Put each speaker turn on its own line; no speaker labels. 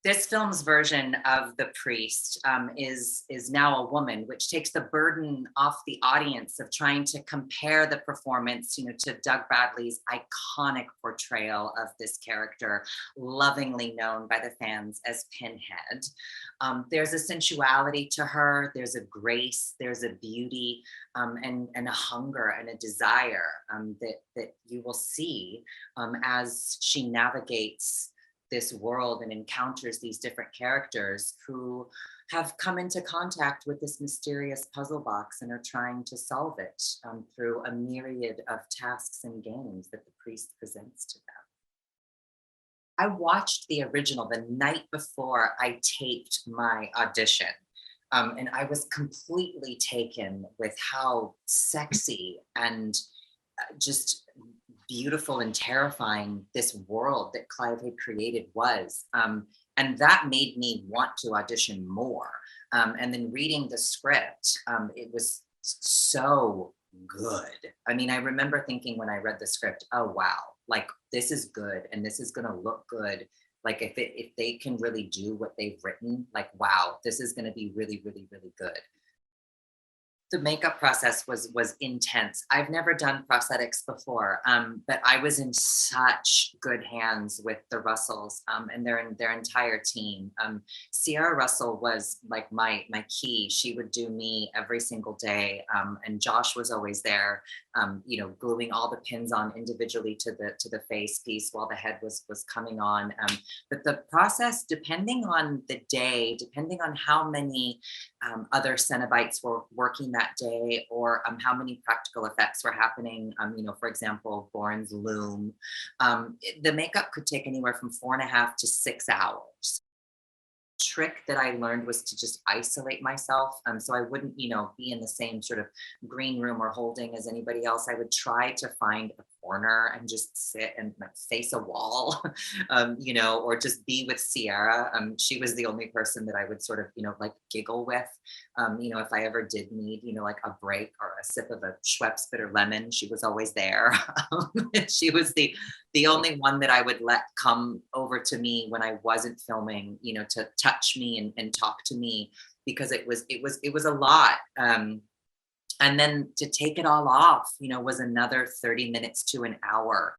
This film's version of the priest is now a woman, which takes the burden off the audience of trying to compare the performance, to Doug Bradley's iconic portrayal of this character, lovingly known by the fans as Pinhead. There's a sensuality to her, there's a grace, there's a beauty, and a hunger and a desire that you will see as she navigates this world and encounters these different characters who have come into contact with this mysterious puzzle box and are trying to solve it through a myriad of tasks and games that the priest presents to them. I watched the original the night before I taped my audition. And I was completely taken with how sexy and just beautiful and terrifying this world that Clive had created was. And that made me want to audition more. And then reading the script, it was so good. I mean, I remember thinking when I read the script, oh wow, like this is good and this is gonna look good. Like if they can really do what they've written, like wow, this is gonna be really, really, really good. The makeup process was intense. I've never done prosthetics before, but I was in such good hands with the Russells and their entire team. Sierra Russell was like my key. She would do me every single day, and Josh was always there, gluing all the pins on individually to the face piece while the head was coming on. But the process, depending on the day, depending on how many other Cenobites were working that day, or how many practical effects were happening. For example, Bourne's loom. The makeup could take anywhere from 4.5 to 6 hours. Trick that I learned was to just isolate myself. So I wouldn't, be in the same sort of green room or holding as anybody else. I would try to find a corner and just sit and like face a wall, or just be with Sierra. She was the only person that I would sort of, like giggle with. If I ever did need, like a break or a sip of a Schweppes bitter lemon, she was always there. She was the only one that I would let come over to me when I wasn't filming, to touch me and talk to me, because it was a lot. And then to take it all off, was another 30 minutes to an hour.